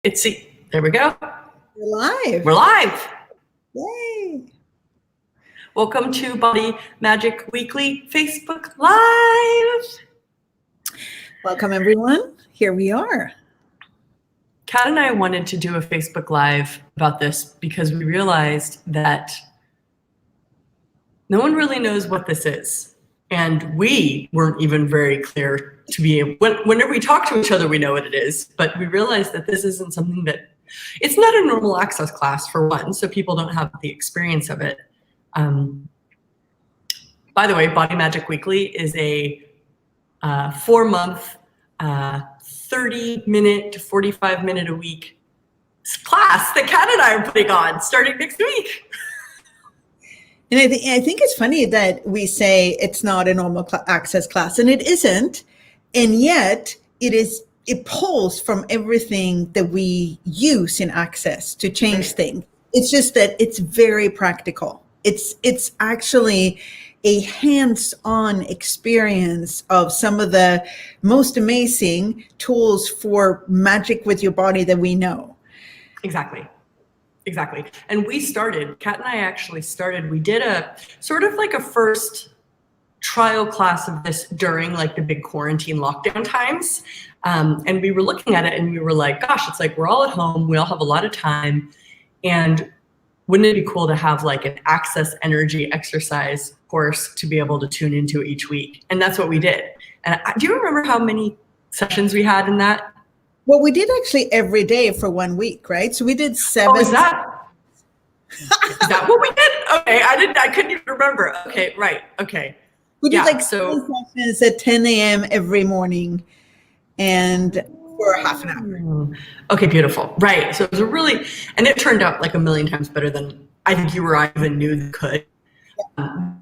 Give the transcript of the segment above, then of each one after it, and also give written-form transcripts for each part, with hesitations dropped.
There we go. We're live. We're live. Yay. Welcome to Body Magic Weekly Facebook Live. Welcome, everyone. Here we are. Kat and I wanted to do a Facebook Live about this because we realized that no one really knows what this is. And we weren't even very clear to be able, whenever we talk to each other, we know what it is, but we realized that this isn't something that, it's not a normal access class for one, so people don't have the experience of it. By the way, Body Magic Weekly is a 4-month, 30-minute to 45-minute a week class that Kat and I are putting on starting next week. And I think it's funny that we say it's not a normal access class, and it isn't. And yet it pulls from everything that we use in access to change things. It's just that it's very practical. It's actually a hands-on experience of some of the most amazing tools for magic with your body that we know. Exactly. And Kat and I actually started, we did a sort of like a first trial class of this during like the big quarantine lockdown times. And we were looking at it and we were like, gosh, it's like we're all at home. We all have a lot of time. And wouldn't it be cool to have like an access energy exercise course to be able to tune into each week? And that's what we did. And do you remember how many sessions we had in that? Well, we did actually every day for 1 week, right? So we did 7. Oh, is that what we did? Okay, I couldn't even remember. Okay, right. Okay. We did sessions at 10 a.m. every morning and for half an hour. Okay, beautiful. Right. So it was and it turned out like a million times better than I think you or I even knew it could.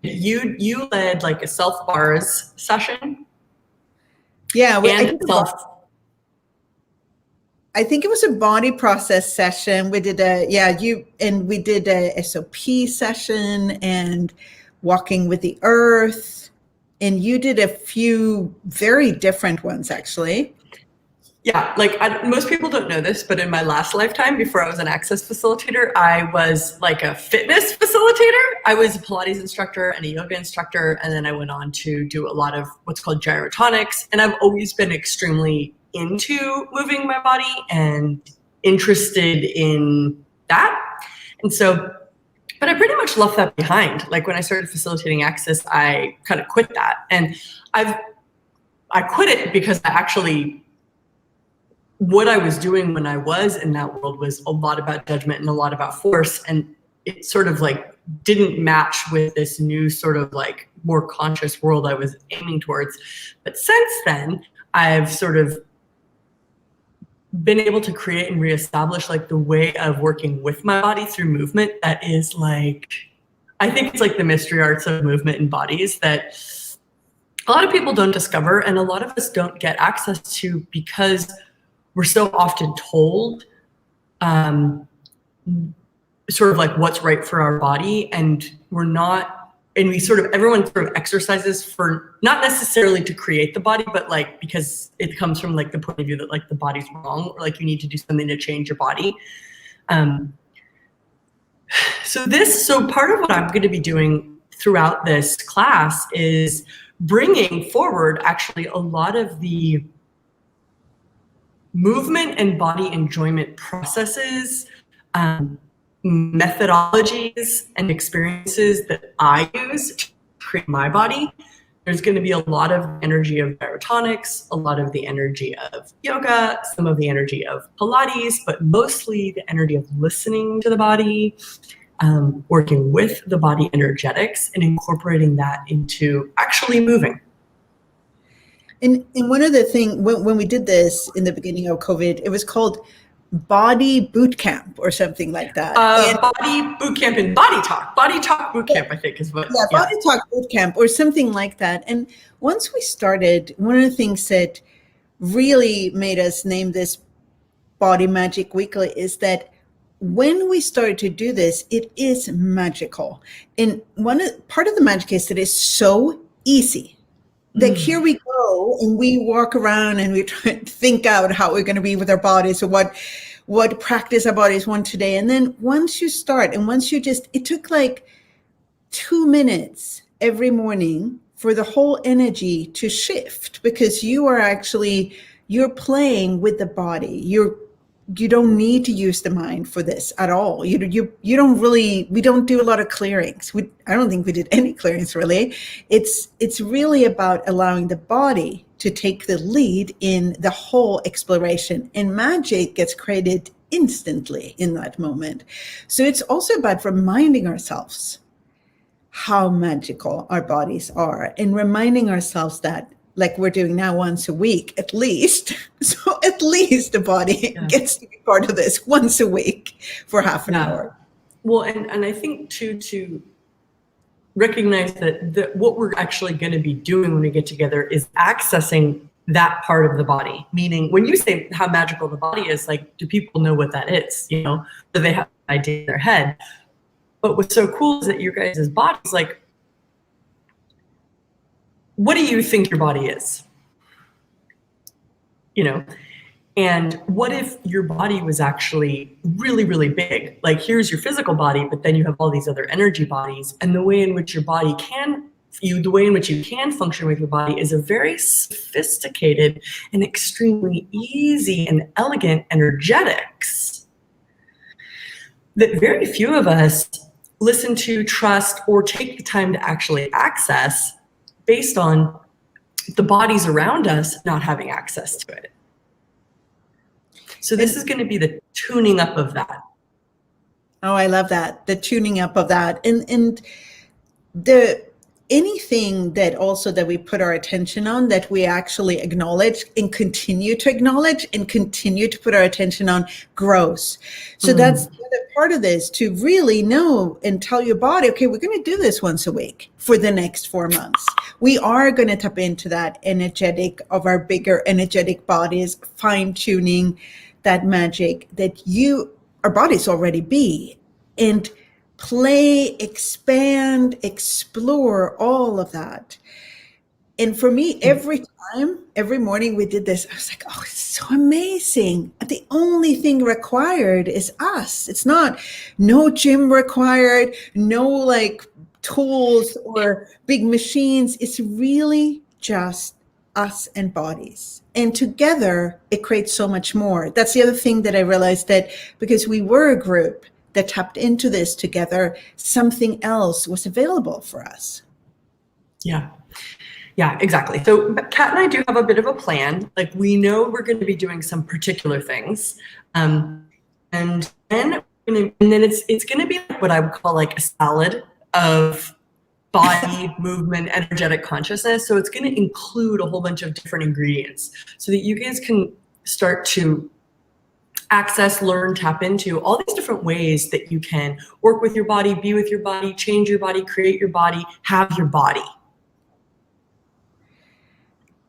You led like a self bars session. Yeah. I think it was a body process session. We did we did a SOP session and walking with the earth. And you did a few very different ones, actually. Yeah, most people don't know this, but in my last lifetime, before I was an access facilitator, I was like a fitness facilitator. I was a Pilates instructor and a yoga instructor. And then I went on to do a lot of what's called gyrotonics. And I've always been extremely into moving my body and interested in that. And so, but I pretty much left that behind. Like when I started facilitating access, I kind of quit that. And I quit it because what I was doing when I was in that world was a lot about judgment and a lot about force. And it sort of like didn't match with this new sort of like more conscious world I was aiming towards. But since then, I've sort of been able to create and reestablish like the way of working with my body through movement that is like, I think it's like the mystery arts of movement and bodies that a lot of people don't discover and a lot of us don't get access to because we're so often told sort of like what's right for our body, and everyone sort of exercises for not necessarily to create the body, but like because it comes from like the point of view that like the body's wrong or like you need to do something to change your body. So part of what I'm going to be doing throughout this class is bringing forward actually a lot of the movement and body enjoyment processes, methodologies and experiences that I use to create my body. There's going to be a lot of energy of gyrotonics, a lot of the energy of yoga, some of the energy of Pilates, but mostly the energy of listening to the body, working with the body energetics and incorporating that into actually moving. And one of the things, when we did this in the beginning of COVID, it was called Body Boot Camp or something like that. Body Boot Camp and Body Talk. Body Talk Boot Camp, I think is what. Yeah, Body Talk Boot Camp or something like that. And once we started, one of the things that really made us name this Body Magic Weekly is that when we started to do this, it is magical. And part of the magic is that it's so easy. Like here we go and we walk around and we try to think out how we're going to be with our bodies or what practice our bodies want today. And then once you start, and once you just, it took like 2 minutes every morning for the whole energy to shift, because you're playing with the body. You don't need to use the mind for this at all. You don't really, we don't do a lot of clearings. I don't think we did any clearings really. It's really about allowing the body to take the lead in the whole exploration, and magic gets created instantly in that moment. So it's also about reminding ourselves how magical our bodies are, and reminding ourselves that, like we're doing now, once a week at least. So at least the body gets to be part of this once a week for half an hour. Well, and I think too, to recognize that what we're actually going to be doing when we get together is accessing that part of the body. Meaning, when you say how magical the body is, like, do people know what that is? You know, do they have an idea in their head? But what's so cool is that your guys' bodies, like, what do you think your body is? You know, and what if your body was actually really, really big? Like, here's your physical body, but then you have all these other energy bodies, and the way in which your body the way in which you can function with your body is a very sophisticated and extremely easy and elegant energetics that very few of us listen to, trust, or take the time to actually access, based on the bodies around us not having access to it. So this is going to be the tuning up of that. Oh, I love that. The tuning up of that. And anything that we put our attention on, that we actually acknowledge and continue to acknowledge and continue to put our attention on, grows. So that's the other part of this, to really know and tell your body, okay, we're going to do this once a week for the next 4 months. We are going to tap into that energetic of our bigger energetic bodies, fine tuning that magic that our bodies already be, and play, expand, explore all of that. And for me, every morning we did this, I was like, oh, it's so amazing. The only thing required is us. It's no gym required, no like tools or big machines. It's really just us and bodies. And together it creates so much more. That's the other thing that I realized, that because we were a group that tapped into this together, something else was available for us. Yeah, exactly. So Kat and I do have a bit of a plan. Like, we know we're going to be doing some particular things. And then it's going to be what I would call like a salad of body, movement, energetic consciousness. So it's going to include a whole bunch of different ingredients so that you guys can start to access, learn, tap into all these different ways that you can work with your body, be with your body, change your body, create your body, have your body.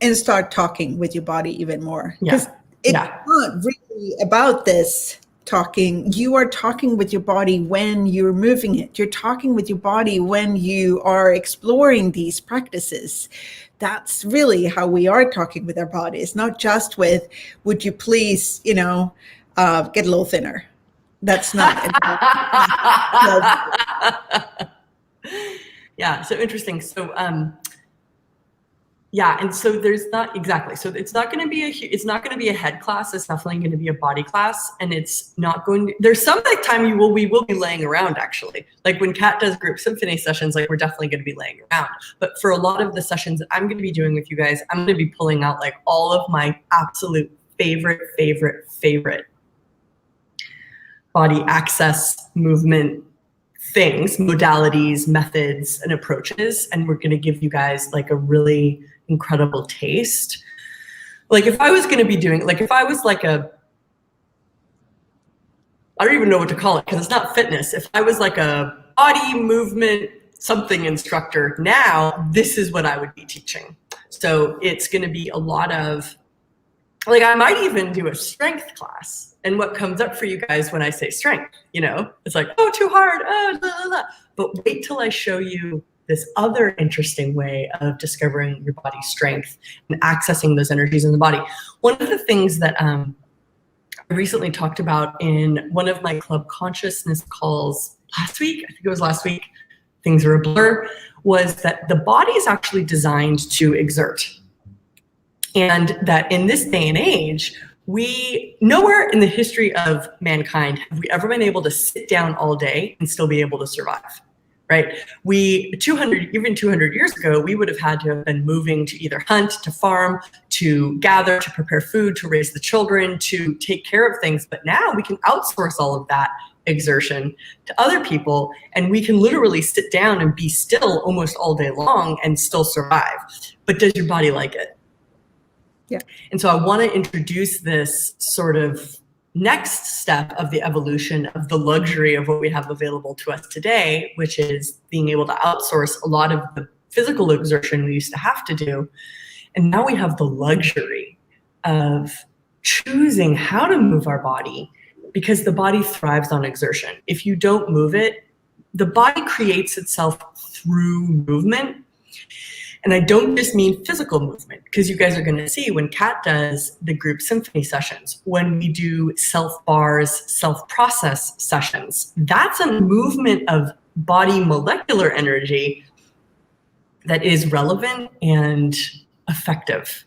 And start talking with your body even more. Because it's not really about this talking. You are talking with your body when you're moving it. You're talking with your body when you are exploring these practices. That's really how we are talking with our bodies, not just with, would you please, get a little thinner. That's not. Yeah, so interesting. So and so there's not exactly. So it's not going to be a head class. It's definitely going to be a body class, and it's not going to. There's some time we will be laying around, actually. Like when Kat does group symphony sessions, like we're definitely going to be laying around. But for a lot of the sessions that I'm going to be doing with you guys, I'm going to be pulling out like all of my absolute favorite body access movement things, modalities, methods, and approaches. And we're going to give you guys like a really incredible taste. Like if I was going to be doing, like if I was like I don't even know what to call it because it's not fitness. If I was like a body movement something instructor now, this is what I would be teaching. So it's going to be a lot of, like I might even do a strength class. And what comes up for you guys when I say strength, it's like, oh, too hard, oh, blah, blah, blah. But wait till I show you this other interesting way of discovering your body's strength and accessing those energies in the body. One of the things that I recently talked about in one of my club consciousness calls last week, I think it was last week, things are a blur, was that the body is actually designed to exert. And that in this day and age, we nowhere in the history of mankind have we ever been able to sit down all day and still be able to survive, right? We 200 years ago, we would have had to have been moving to either hunt, to farm, to gather, to prepare food, to raise the children, to take care of things. But now we can outsource all of that exertion to other people, and we can literally sit down and be still almost all day long and still survive. But does your body like it? Yeah. And so I want to introduce this sort of next step of the evolution of the luxury of what we have available to us today, which is being able to outsource a lot of the physical exertion we used to have to do. And now we have the luxury of choosing how to move our body, because the body thrives on exertion. If you don't move it, the body creates itself through movement. And I don't just mean physical movement, because you guys are going to see when Kat does the group symphony sessions, when we do self-bars, self-process sessions, that's a movement of body molecular energy that is relevant and effective.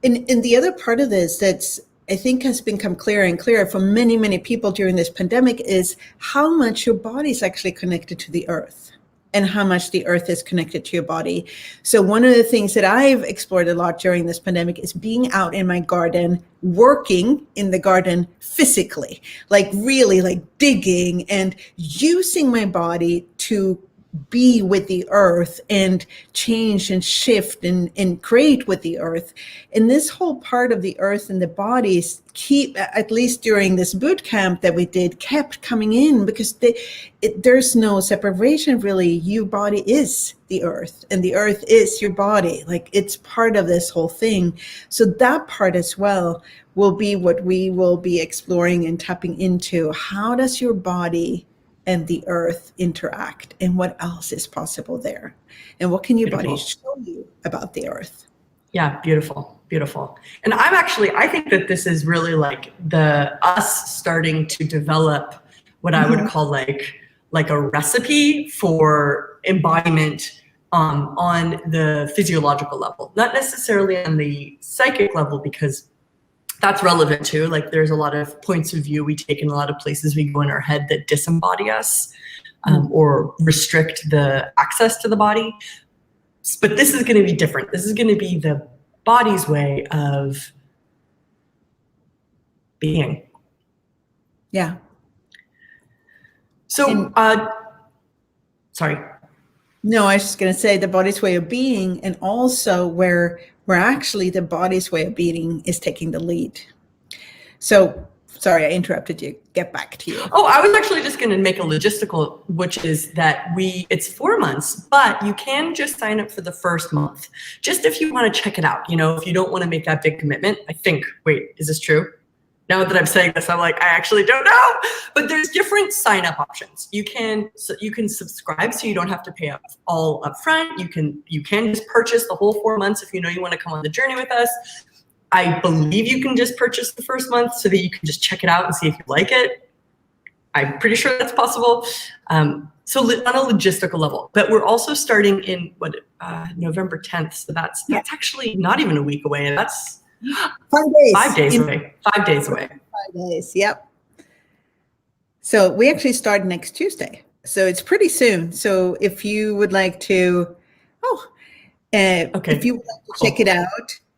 And the other part of this that's, I think, has become clearer and clearer for many, many people during this pandemic is how much your body is actually connected to the earth, and how much the earth is connected to your body. So one of the things that I've explored a lot during this pandemic is being out in my garden, working in the garden physically, like really like digging and using my body to be with the earth and change and shift and create with the earth. And this whole part of the earth and the bodies keep, at least during this boot camp that we did, kept coming in, because there's no separation really. Your body is the earth and the earth is your body. Like, it's part of this whole thing. So that part as well will be what we will be exploring and tapping into. How does your body and the earth interact, and what else is possible there, and what can your body show you about the earth? Yeah, beautiful, beautiful. And I think that this is really like us starting to develop what I would call like a recipe for embodiment on the physiological level, not necessarily on the psychic level, because that's relevant too. Like, there's a lot of points of view we take in a lot of places we go in our head that disembody us or restrict the access to the body. But this is going to be different. This is going to be the body's way of being. Yeah. So, sorry. No, I was just going to say the body's way of being, and also where actually the body's way of being is taking the lead. So, sorry, I interrupted you. Get back to you. Oh, I was actually just going to make a logistical, which is that it's 4 months, but you can just sign up for the first month, just if you want to check it out. You know, if you don't want to make that big commitment. I think, wait, is this true? Now that I'm saying this, I'm like, I actually don't know. But there's different sign-up options. You can subscribe, so you don't have to pay all up front. You can just purchase the whole 4 months if you know you want to come on the journey with us. I believe you can just purchase the first month so that you can just check it out and see if you like it. I'm pretty sure that's possible. So on a logistical level, but we're also starting in November 10th. So that's actually not even a week away. That's 5 days. 5 days away. 5 days away. 5 days. Yep. So we actually start next Tuesday. So it's pretty soon. So if you would like to, if you would like to check it out,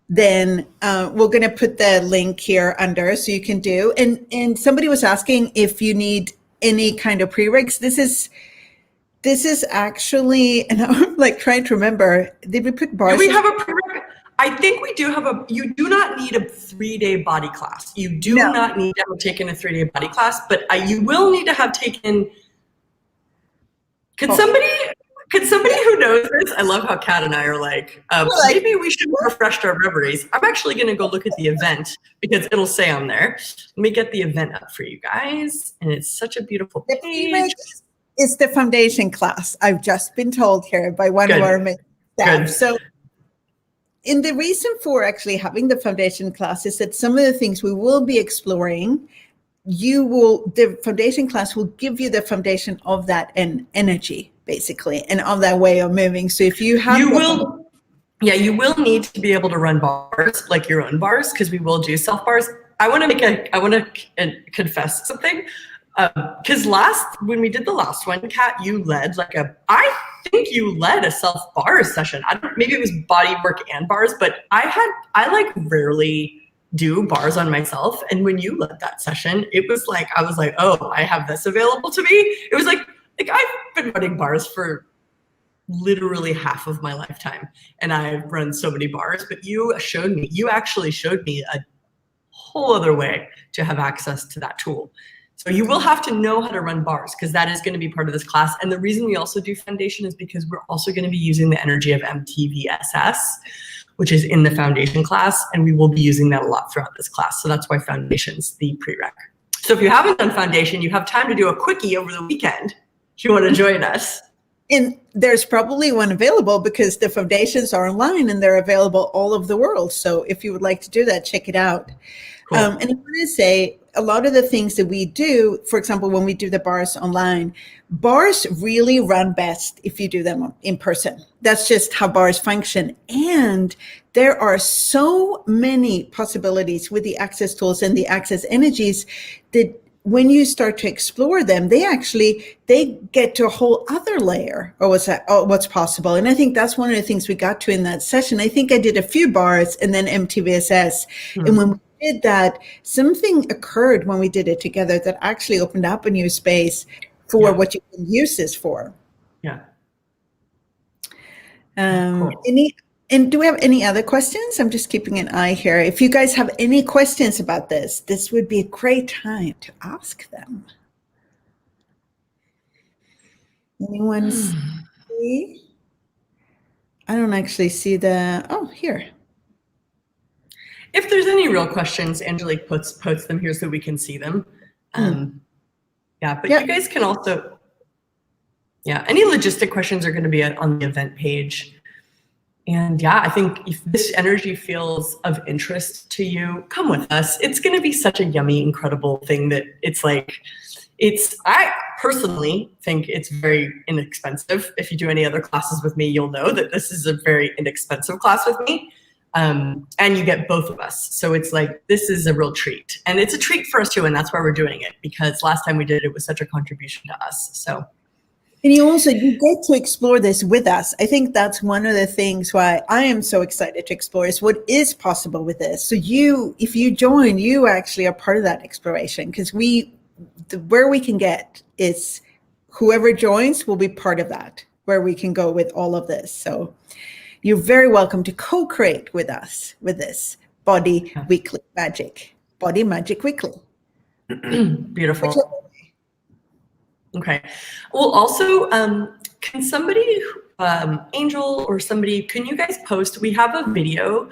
then we're going to put the link here under so you can do. And somebody was asking if you need any kind of prereqs. This is actually, and I'm like trying to remember, did we put bars? Do we have a prereq? I think we do have you do not need a 3-day body class. You do not need to have taken a 3-day body class, but you will need to have taken, could somebody who knows this, I love how Kat and I are like, maybe we should refresh our memories. I'm actually going to go look at the event because it'll say on there. Let me get the event up for you guys. And it's such a beautiful page. It's the foundation class. I've just been told here by one of our staff. So And the reason for actually having the foundation class is that some of the things we will be exploring, the foundation class will give you the foundation of that energy, basically, and of that way of moving. So if you have, you will need to be able to run bars, like your own bars, because we will do self bars. I want to confess something. Because when we did the last one, Kat, you led I think you led a self bars session. Maybe it was body work and bars, but I rarely do bars on myself. And when you led that session, it was like, I was like, oh, I have this available to me. It was like I've been running bars for literally half of my lifetime, and I've run so many bars, but you actually showed me a whole other way to have access to that tool. So you will have to know how to run bars, because that is going to be part of this class. And the reason we also do foundation is because we're also going to be using the energy of MTVSS, which is in the foundation class, and we will be using that a lot throughout this class. So that's why foundation's the prereq. So if you haven't done foundation, you have time to do a quickie over the weekend if you want to join us. And there's probably one available, because the foundations are online and they're available all over the world. So if you would like to do that, check it out. Cool. And I want to say, a lot of the things that we do, for example, when we do the bars online, bars really run best if you do them in person. That's just how bars function. And there are so many possibilities with the access tools and the access energies that when you start to explore them, they get to a whole other layer of what's possible. And I think that's one of the things we got to in that session. I think I did a few bars and then MTVSS. And when we did that, something occurred when we did it together that actually opened up a new space for what you can use this for. Yeah. Cool. And do we have any other questions? I'm just keeping an eye here. If you guys have any questions about this would be a great time to ask them. Anyone see? I don't actually see here. If there's any real questions, Angelique posts them here so we can see them. You guys can also, any logistic questions are going to be on the event page. And I think if this energy feels of interest to you, come with us. It's going to be such a yummy, incredible thing that I personally think it's very inexpensive. If you do any other classes with me, you'll know that this is a very inexpensive class with me. And you get both of us. So it's like, this is a real treat. And it's a treat for us too, and that's why we're doing it, because last time we did it was such a contribution to us. So. And you get to explore this with us. I think that's one of the things why I am so excited to explore is what is possible with this. So if you join, you actually are part of that exploration, because where we can get is whoever joins will be part of that, where we can go with all of this. So you're very welcome to co-create with us with this Body Weekly Magic, Body Magic Weekly. Beautiful. Okay. Well, also, can somebody, Angel or somebody, can you guys post? We have a video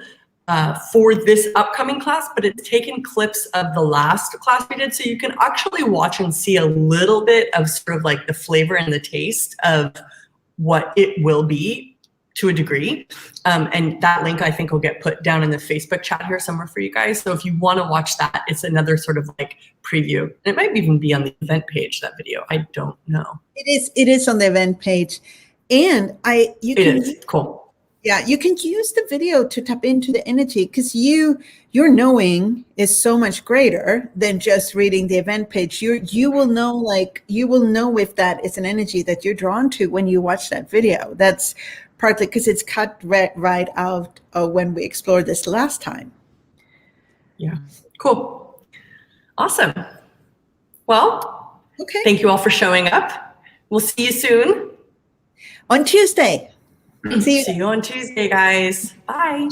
for this upcoming class, but it's taken clips of the last class we did. So you can actually watch and see a little bit of sort of like the flavor and the taste of what it will be to a degree. And that link I think will get put down in the Facebook chat here somewhere for you guys. So if you want to watch that, it's another sort of like preview. And it might even be on the event page, that video. I don't know. It is on the event page. And cool. Yeah, you can use the video to tap into the energy, because your knowing is so much greater than just reading the event page. You will know if that is an energy that you're drawn to when you watch that video. That's partly because it's cut right out of when we explored this last time. Yeah, cool. Awesome. Well, thank you all for showing up. We'll see you soon. On Tuesday. See you on Tuesday, guys. Bye.